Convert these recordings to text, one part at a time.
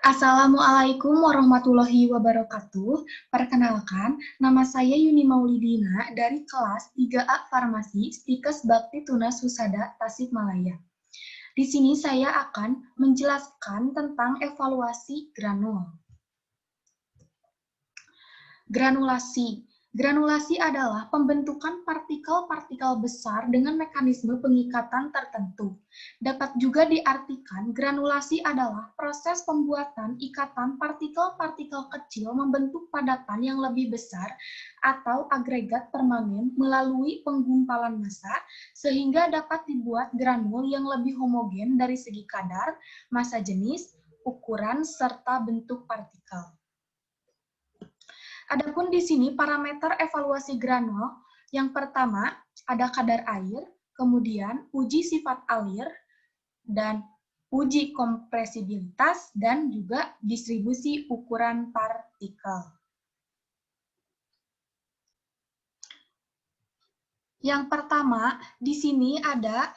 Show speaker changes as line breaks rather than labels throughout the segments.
Assalamualaikum warahmatullahi wabarakatuh. Perkenalkan, nama saya Yuni Maulidina dari kelas 3A Farmasi Stikes Bakti Tunas Husada Tasikmalaya. Di sini saya akan menjelaskan tentang evaluasi granul. Granulasi. Granulasi adalah pembentukan partikel-partikel besar dengan mekanisme pengikatan tertentu. Dapat juga diartikan granulasi adalah proses pembuatan ikatan partikel-partikel kecil membentuk padatan yang lebih besar atau agregat permanen melalui penggumpalan massa sehingga dapat dibuat granul yang lebih homogen dari segi kadar, massa jenis, ukuran, serta bentuk partikel. Adapun di sini parameter evaluasi granul, yang pertama ada kadar air, kemudian uji sifat alir, dan uji kompresibilitas, dan juga distribusi ukuran partikel. Yang pertama, di sini ada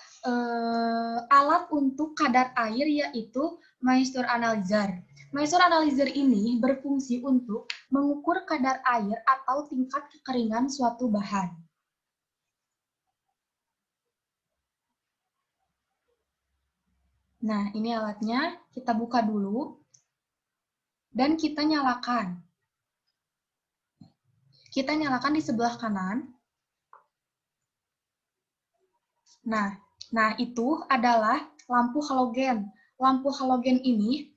alat untuk kadar air, yaitu moisture analyzer. Moisture analyzer ini berfungsi untuk mengukur kadar air atau tingkat kekeringan suatu bahan. Nah, ini alatnya, kita buka dulu, dan kita nyalakan. Kita nyalakan di sebelah kanan. Nah, itu adalah lampu halogen. Lampu halogen ini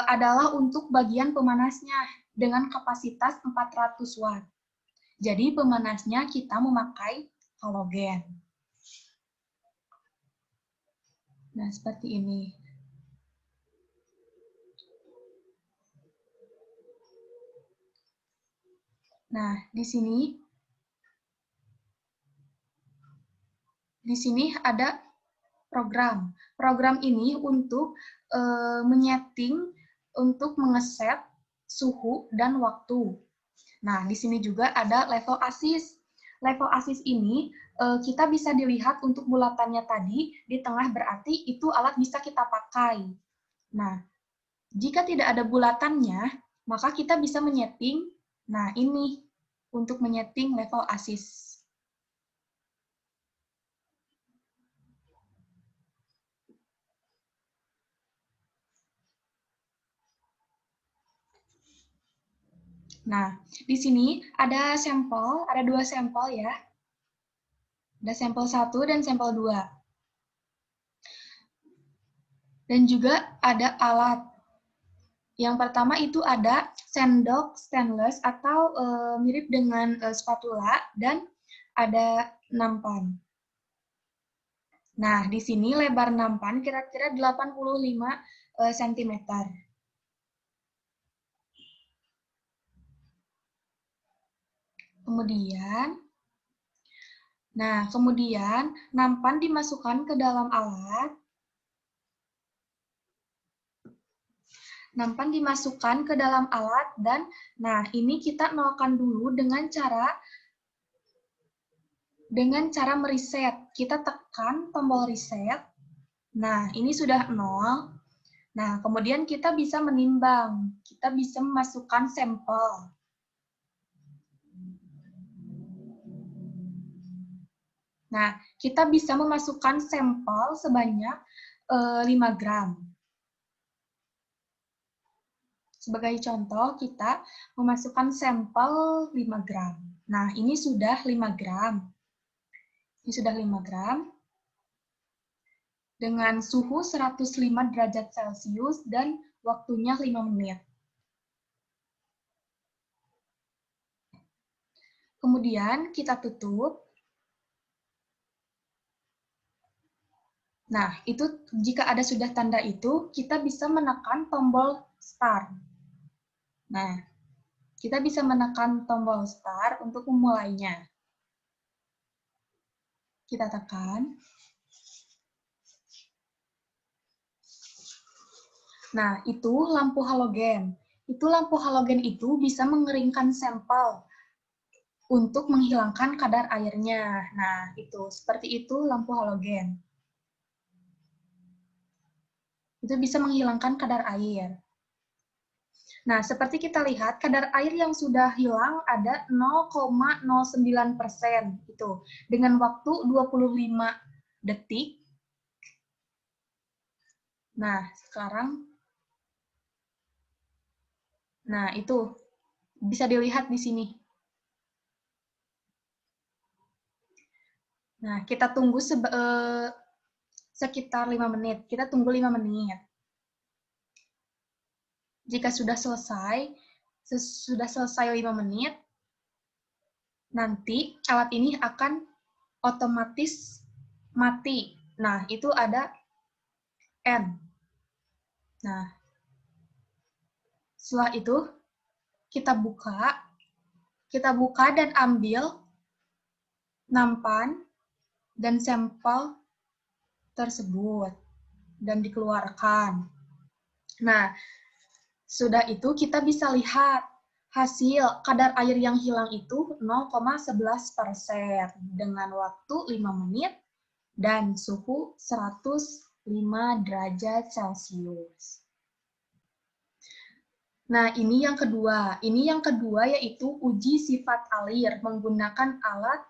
adalah untuk bagian pemanasnya dengan kapasitas 400 watt. Jadi pemanasnya kita memakai halogen. Nah, seperti ini. Nah, di sini ada program. Program ini untuk menyeting, untuk mengeset suhu dan waktu. Nah, di sini juga ada level ASIS. Level ASIS ini kita bisa dilihat untuk bulatannya tadi, di tengah berarti itu alat bisa kita pakai. Nah, jika tidak ada bulatannya, maka kita bisa menyeting, nah ini, untuk menyeting level ASIS. Nah, di sini ada sampel, ada 2 sampel ya. Ada sampel 1 dan sampel 2. Dan juga ada alat. Yang pertama itu ada sendok stainless atau mirip dengan spatula, dan ada nampan. Nah, di sini lebar nampan kira-kira 85 cm. Kemudian nampan dimasukkan ke dalam alat. Nampan dimasukkan ke dalam alat, dan nah ini kita nolkan dulu dengan cara mereset. Kita tekan tombol reset. Nah, ini sudah 0. Nah, kemudian kita bisa menimbang. Kita bisa memasukkan sampel. Nah, kita bisa memasukkan sampel sebanyak 5 gram. Sebagai contoh, kita memasukkan sampel 5 gram. Nah, ini sudah 5 gram. Ini sudah 5 gram. Dengan suhu 105 derajat Celcius dan waktunya 5 menit. Kemudian kita tutup. Nah, itu jika ada sudah tanda itu, kita bisa menekan tombol start. Nah, kita bisa menekan tombol start untuk memulainya. Kita tekan. Nah, itu lampu halogen. Lampu halogen itu bisa mengeringkan sampel untuk menghilangkan kadar airnya. Nah, itu seperti itu lampu halogen. Itu bisa menghilangkan kadar air. Nah, seperti kita lihat, kadar air yang sudah hilang ada 0,09% itu dengan waktu 25 detik. Nah, sekarang itu bisa dilihat di sini. Nah, kita tunggu sekitar 5 menit. Kita tunggu 5 menit. Jika sudah selesai 5 menit, nanti alat ini akan otomatis mati. Nah, itu ada N. Nah, setelah itu kita buka dan ambil nampan dan sampel tersebut dan dikeluarkan. Nah, sudah itu kita bisa lihat hasil kadar air yang hilang itu 0,11% dengan waktu 5 menit dan suhu 105 derajat Celcius. Nah, ini yang kedua. Ini yang kedua yaitu uji sifat alir menggunakan alat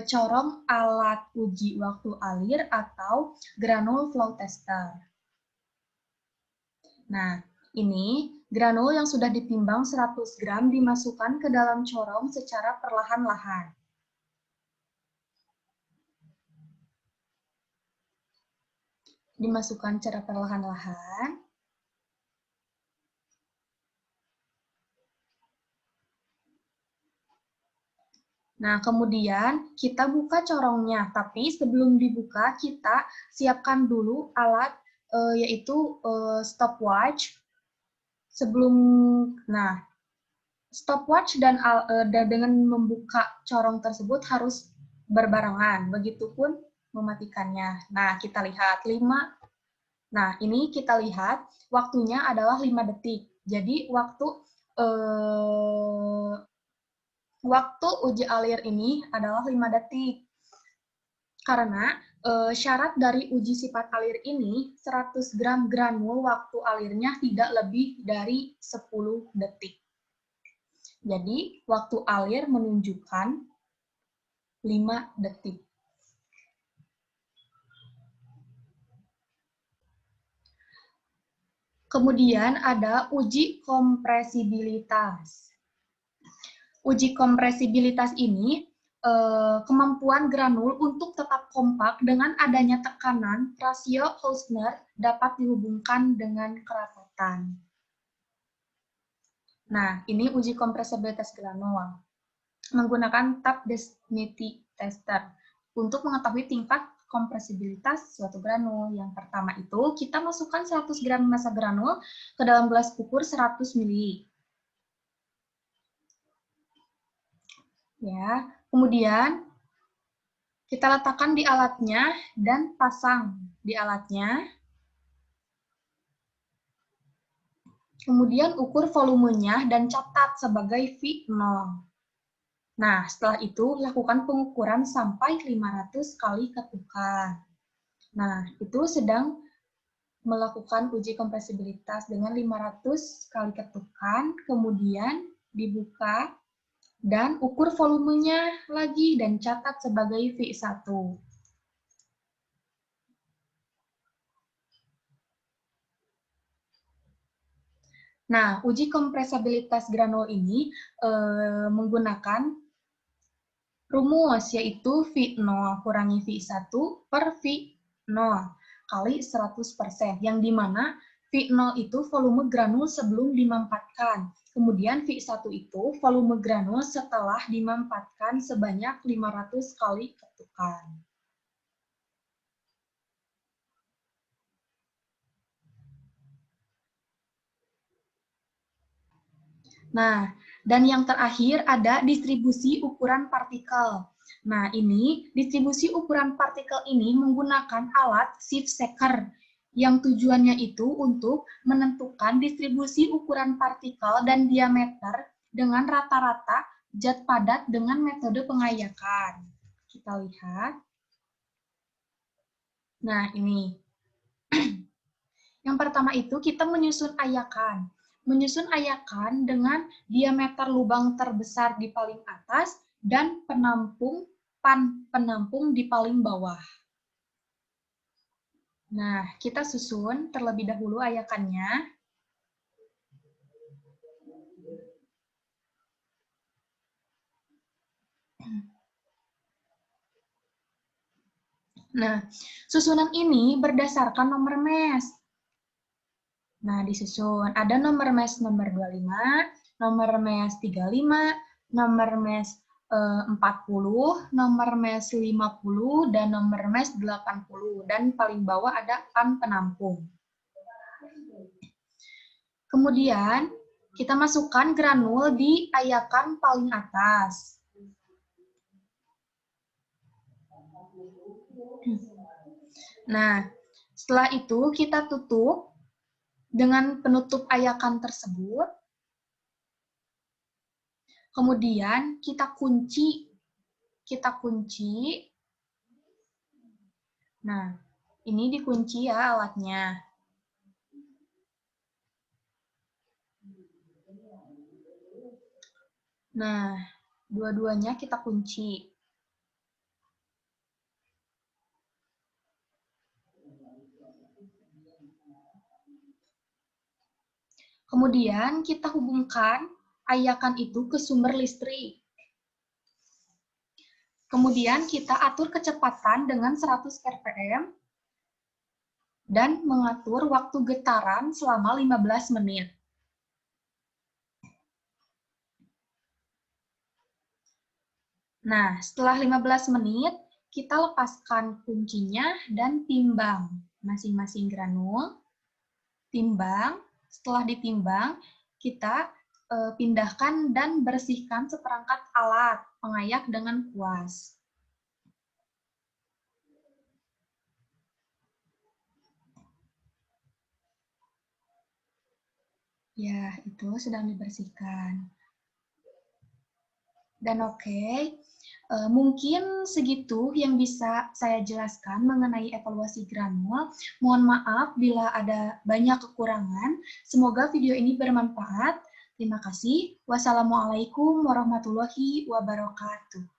corong alat uji waktu alir atau granule flow tester. Nah, ini granul yang sudah ditimbang 100 gram dimasukkan ke dalam corong secara perlahan-lahan. Dimasukkan secara perlahan-lahan. Nah, kemudian kita buka corongnya, tapi sebelum dibuka kita siapkan dulu alat yaitu stopwatch. Stopwatch dan dengan membuka corong tersebut harus berbarengan, begitupun mematikannya. Nah, kita lihat 5. Nah, ini kita lihat waktunya adalah 5 detik. Jadi waktu uji alir ini adalah 5 detik. Karena syarat dari uji sifat alir ini 100 gram granul waktu alirnya tidak lebih dari 10 detik. Jadi waktu alir menunjukkan 5 detik. Kemudian ada uji kompresibilitas. Uji kompresibilitas ini kemampuan granul untuk tetap kompak dengan adanya tekanan rasio Hausner dapat dihubungkan dengan kerapatan. Nah, ini uji kompresibilitas granul menggunakan tap density tester untuk mengetahui tingkat kompresibilitas suatu granul. Yang pertama itu kita masukkan 100 gram massa granul ke dalam gelas ukur 100 ml. Ya, kemudian kita letakkan di alatnya dan pasang di alatnya. Kemudian ukur volumenya dan catat sebagai V0. Nah, setelah itu lakukan pengukuran sampai 500 kali ketukan. Nah, itu sedang melakukan uji kompresibilitas dengan 500 kali ketukan, kemudian dibuka dan ukur volumenya lagi dan catat sebagai V1. Nah, uji kompresibilitas granul ini menggunakan rumus, yaitu V0 kurangi V1 per V0 kali 100%, yang dimana V0 itu volume granul sebelum dimampatkan. Kemudian V1 itu volume granul setelah dimampatkan sebanyak 500 kali ketukan. Nah, dan yang terakhir ada distribusi ukuran partikel. Nah, ini distribusi ukuran partikel ini menggunakan alat sieve shaker yang tujuannya itu untuk menentukan distribusi ukuran partikel dan diameter dengan rata-rata zat padat dengan metode pengayakan. Kita lihat. Nah, ini. Yang pertama itu kita menyusun ayakan. menyusun ayakan dengan diameter lubang terbesar di paling atas dan penampung di paling bawah. Nah, kita susun terlebih dahulu ayakannya. Nah, susunan ini berdasarkan nomor mes. Nah, disusun. Ada nomor mes nomor 25, nomor mes 35, nomor mes 40, nomor mes 50, dan nomor mes 80. Dan paling bawah ada pan penampung. Kemudian, kita masukkan granul di ayakan paling atas. Nah, setelah itu kita tutup dengan penutup ayakan tersebut. Kemudian kita kunci. Nah, ini dikunci ya alatnya. Nah, dua-duanya kita kunci. Kemudian kita hubungkan ayakan itu ke sumber listrik. Kemudian kita atur kecepatan dengan 100 rpm dan mengatur waktu getaran selama 15 menit. Nah, setelah 15 menit, kita lepaskan kuncinya dan timbang masing-masing granul. Timbang, setelah ditimbang, kita pindahkan dan bersihkan seperangkat alat pengayak dengan kuas. Ya, itu sedang dibersihkan. Dan oke, mungkin segitu yang bisa saya jelaskan mengenai evaluasi granul. Mohon maaf bila ada banyak kekurangan. Semoga video ini bermanfaat. Terima kasih. Wassalamualaikum warahmatullahi wabarakatuh.